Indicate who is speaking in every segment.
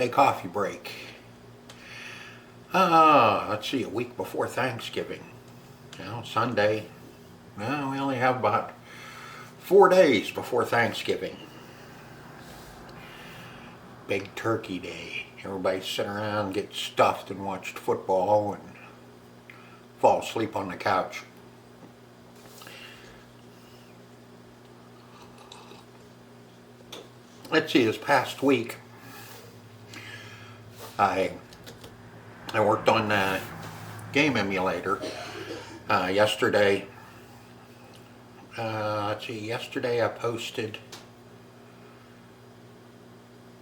Speaker 1: Sunday coffee break. Let's see, a week before Thanksgiving. Sunday. Well, we only have about 4 days before Thanksgiving. Big turkey day. Everybody sit around, get stuffed and watched football and fall asleep on the couch. Let's see, this past week I worked on the game emulator. Yesterday I posted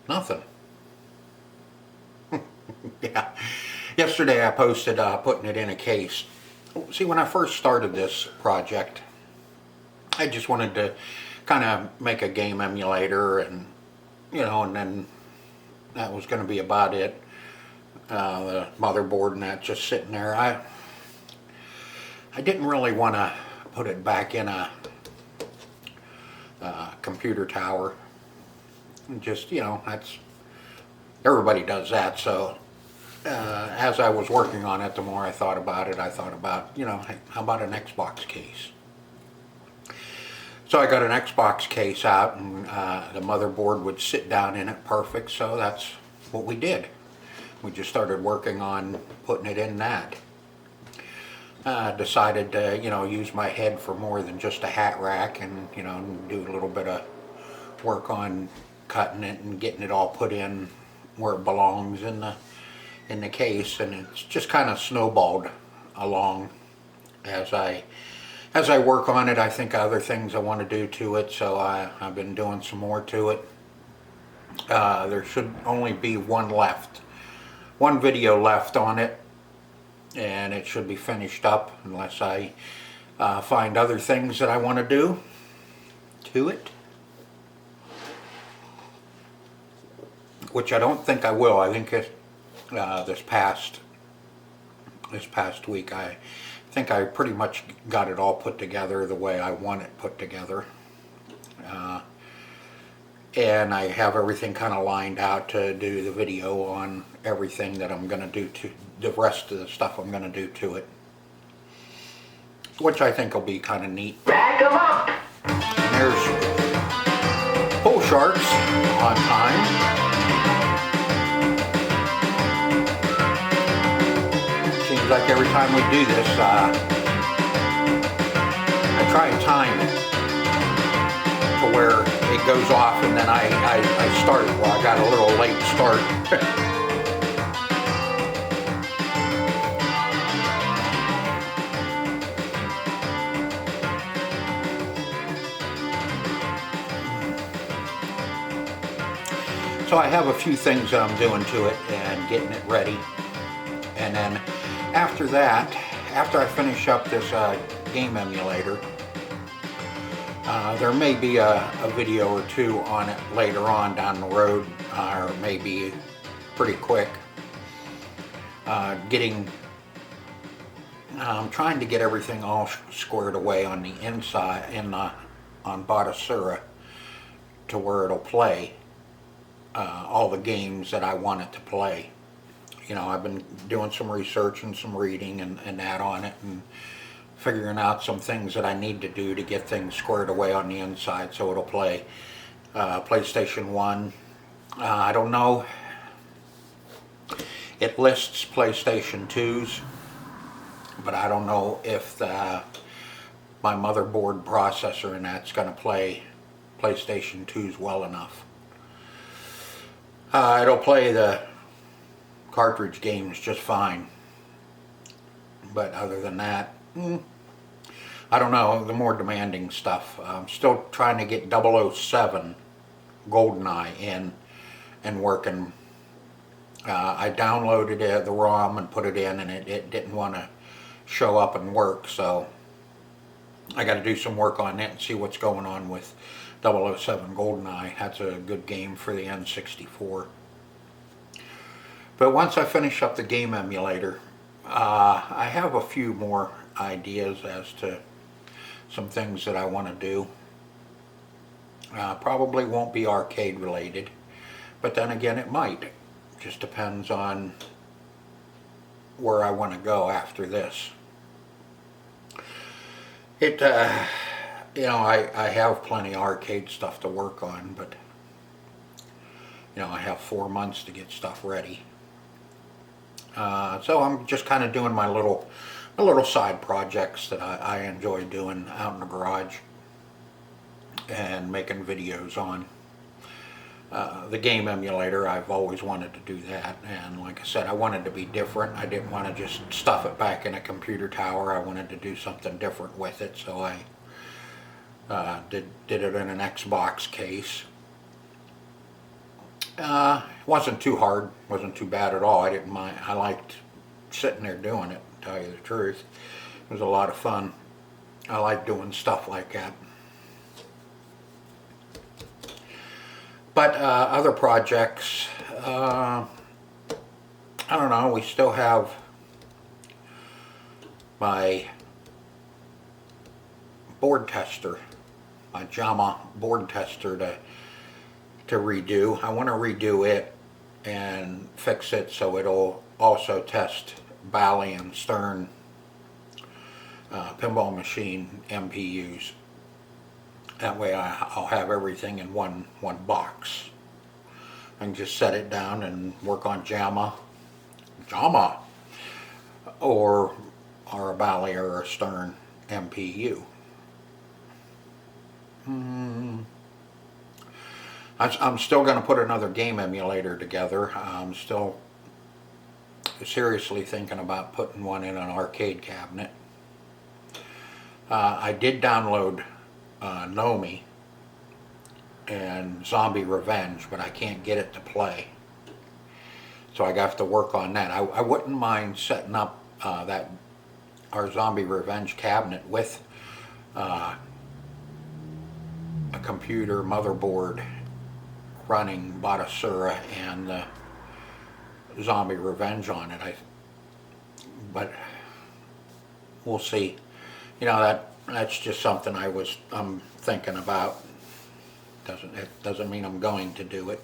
Speaker 1: nothing. Yeah, yesterday I posted putting it in a case. See, when I first started this project, I just wanted to kind of make a game emulator, and and then that was going to be about it. The motherboard and that just sitting there. I didn't really want to put it back in a computer tower. Just, that's, everybody does that. So as I was working on it, the more I thought about it, I thought about, hey, how about an Xbox case? So I got an Xbox case out, and the motherboard would sit down in it perfect, so that's what we did. We just started working on putting it in that. Decided to, use my head for more than just a hat rack, and, do a little bit of work on cutting it and getting it all put in where it belongs in the case, and it's just kind of snowballed along as I work on it. I think other things I want to do to it, so I've been doing some more to it. There should only be one video left on it, and it should be finished up unless I find other things that I want to do to it, which I don't think I will. I think this past week I think I pretty much got it all put together the way I want it put together, and I have everything kind of lined out to do the video on everything that I'm going to do to the rest of the stuff I'm going to do to it, which I think will be kind of neat. Back 'em up. And there's Bull Sharks on time. Seems like every time we do this, I try and time it to where it goes off, and then I start. Well, I got a little late start. So I have a few things that I'm doing to it and getting it ready, and then after that, after I finish up this game emulator, there may be a video or two on it later on down the road, or maybe pretty quick. I'm trying to get everything all squared away on the inside on Bottasura to where it'll play all the games that I want it to play. I've been doing some research and some reading and that on it, and figuring out some things that I need to do to get things squared away on the inside so it'll play PlayStation 1. I don't know. It lists PlayStation 2s, but I don't know if my motherboard processor and that's going to play PlayStation 2s well enough. It'll play the cartridge games just fine, but other than that, I don't know, the more demanding stuff. I'm still trying to get 007 GoldenEye in and working. I downloaded the ROM and put it in, and it didn't want to show up and work, so I got to do some work on it and see what's going on with 007 GoldenEye. That's a good game for the N64. But once I finish up the game emulator, I have a few more ideas as to some things that I want to do. Probably won't be arcade related, but then again it might. Just depends on where I want to go after this. It, you know, I have plenty of arcade stuff to work on, but, you know, I have 4 months to get stuff ready. So I'm just kind of doing my little side projects that I enjoy doing out in the garage and making videos on. The game emulator, I've always wanted to do that, and like I said, I wanted to be different. I didn't want to just stuff it back in a computer tower. I wanted to do something different with it, so I did it in an Xbox case. Wasn't too hard, wasn't too bad at all. I didn't mind. I liked sitting there doing it, to tell you the truth. It was a lot of fun. I like doing stuff like that. But other projects, I don't know, we still have my board tester, my JAMA board tester to redo. I want to redo it and fix it so it'll also test Bally and Stern pinball machine MPUs. That way I'll have everything in one box. I can just set it down and work on JAMA, or a Bally or a Stern MPU. I'm still going to put another game emulator together. I'm still seriously thinking about putting one in an arcade cabinet. I did download Nomi and Zombie Revenge, but I can't get it to play. So I have to work on that. I wouldn't mind setting up our Zombie Revenge cabinet with a computer motherboard running Batasura and the Zombie Revenge on it. But we'll see. You know, that's just something I'm thinking about. It doesn't mean I'm going to do it.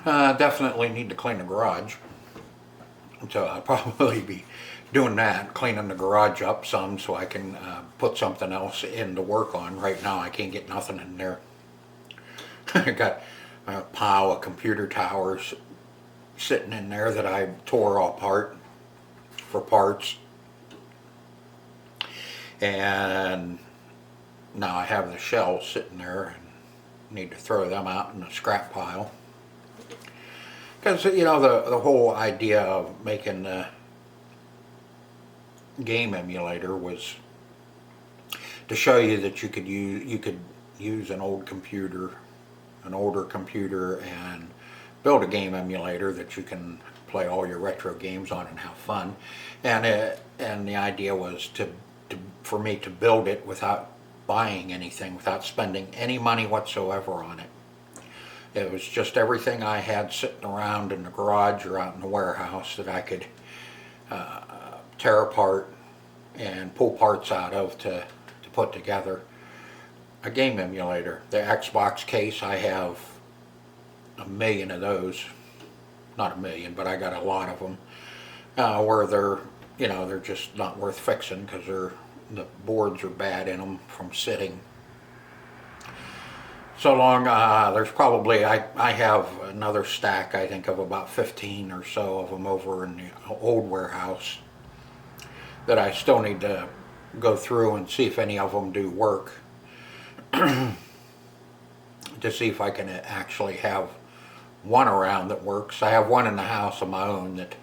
Speaker 1: Definitely need to clean the garage. So I'll probably be doing that, cleaning the garage up some so I can put something else in to work on. Right now I can't get nothing in there. I got a pile of computer towers sitting in there that I tore all apart for parts, and now I have the shells sitting there and need to throw them out in the scrap pile, because you know the whole idea of making the game emulator was to show you that you could use an older computer and build a game emulator that you can play all your retro games on and have fun. And the idea was for me to build it without buying anything, without spending any money whatsoever on it. It was just everything I had sitting around in the garage or out in the warehouse that I could tear apart and pull parts out of to put together a game emulator. The Xbox case, I have a million of those. Not a million, but I got a lot of them where they're just not worth fixing because the boards are bad in them from sitting so long. There's probably, I have another stack, I think, of about 15 or so of them over in the old warehouse that I still need to go through and see if any of them do work to see if I can actually have one around that works. I have one in the house of my own that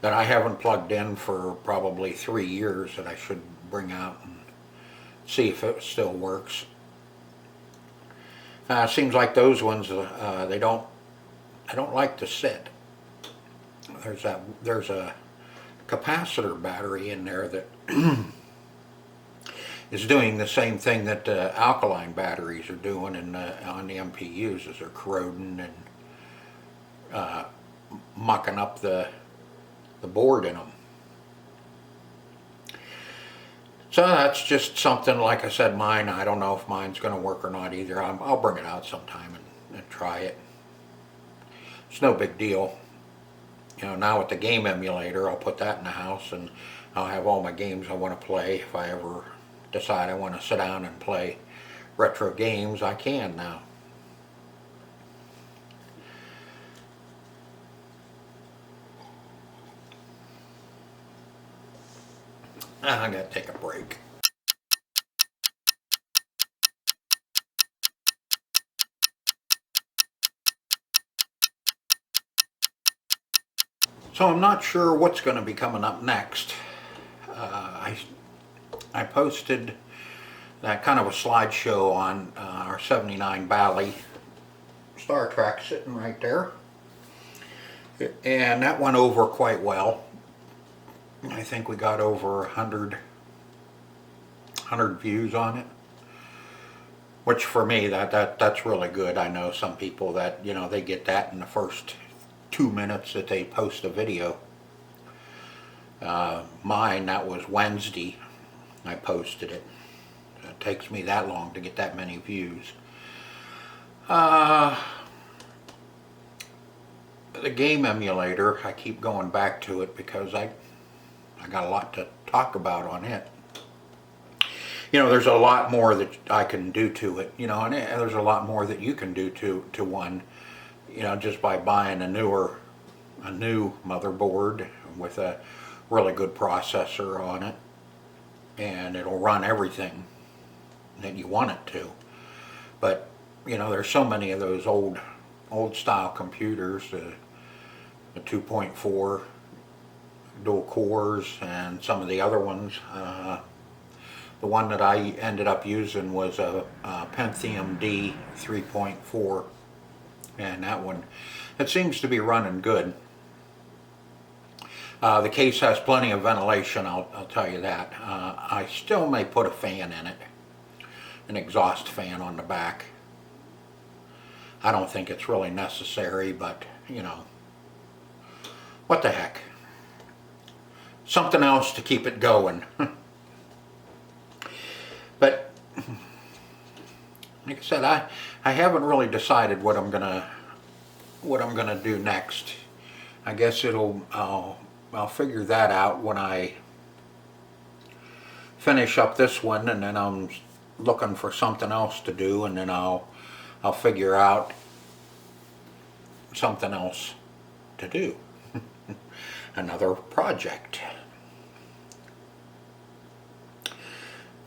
Speaker 1: I haven't plugged in for probably 3 years that I should bring out and see if it still works. Seems like those ones they don't like to sit. There's a capacitor battery in there that is doing the same thing that alkaline batteries are doing on the MPUs, as they're corroding and mucking up the board in them. So that's just something, like I said, mine, I don't know if mine's going to work or not either. I'll bring it out sometime and try it. It's no big deal. You know, now with the game emulator, I'll put that in the house and I'll have all my games I want to play. If I ever decide I want to sit down and play retro games, I can now. I gotta take a break. So I'm not sure what's going to be coming up next. I posted that kind of a slideshow on our 79 Bally Star Trek sitting right there. And that went over quite well. I think we got over 100 views on it. Which for me, that's really good. I know some people that, you know, they get that in the first 2 minutes that they post a video. Mine, that was Wednesday, I posted it. It takes me that long to get that many views. The game emulator, I keep going back to it because I got a lot to talk about on it. You know, there's a lot more that I can do to it, you know, and there's a lot more that you can do to one, you know, just by buying a new motherboard with a really good processor on it, and it'll run everything that you want it to. But you know, there's so many of those old style computers, the 2.4 dual cores, and some of the other ones. The one that I ended up using was a Pentium D 3.4, and that one, it seems to be running good. The case has plenty of ventilation, I'll tell you that. I still may put a fan in it, an exhaust fan on the back. I don't think it's really necessary, but you know, what the heck. Something else to keep it going. But like I said, I haven't really decided what I'm gonna do next. I guess I'll figure that out when I finish up this one, and then I'm looking for something else to do, and then I'll figure out something else to do. Another project.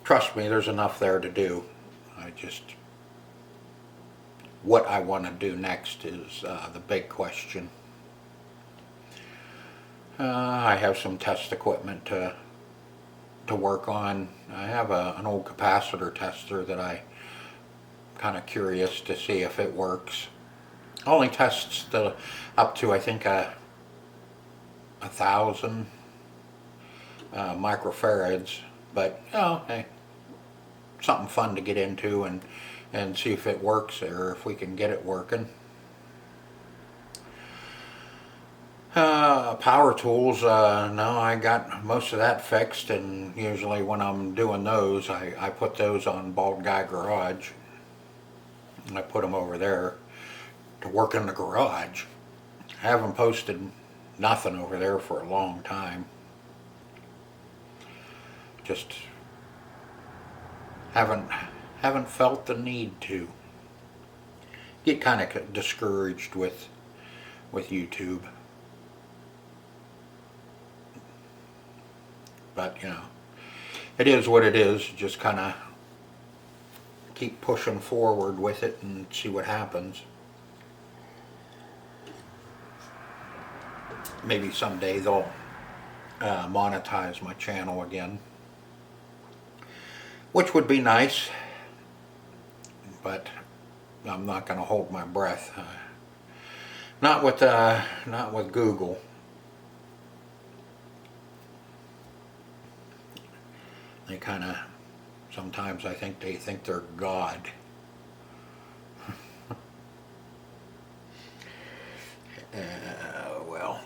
Speaker 1: Trust me, there's enough there to do. What I want to do next is the big question. I have some test equipment to work on. I have an old capacitor tester that I'm kind of curious to see if it works. Only tests up to, I think, 1,000 microfarads, but you know, hey, something fun to get into and see if it works, or if we can get it working. Power tools, no, I got most of that fixed, and usually when I'm doing those, I put those on Bald Guy Garage. I put them over there to work in the garage. I haven't posted nothing over there for a long time. Just haven't felt the need to. Get kind of discouraged with YouTube. But you know, it is what it is. Just kind of keep pushing forward with it and see what happens. Maybe someday they'll monetize my channel again, which would be nice, but I'm not going to hold my breath. Not with Google. They kind of, sometimes I think they think they're God. Well,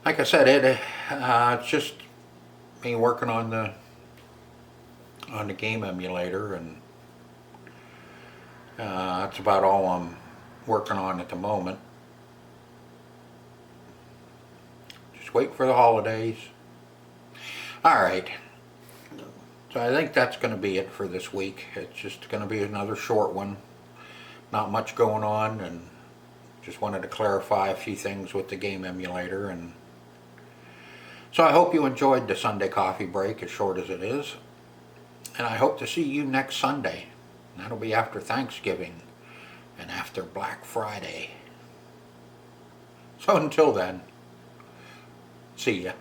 Speaker 1: like I said, It's just me working on the game emulator, and that's about all I'm working on at the moment. Just wait for the holidays. Alright, so I think that's going to be it for this week. It's just going to be another short one. Not much going on, and just wanted to clarify a few things with the game emulator. And so I hope you enjoyed the Sunday coffee break, as short as it is. And I hope to see you next Sunday. That'll be after Thanksgiving and after Black Friday. So until then, see ya.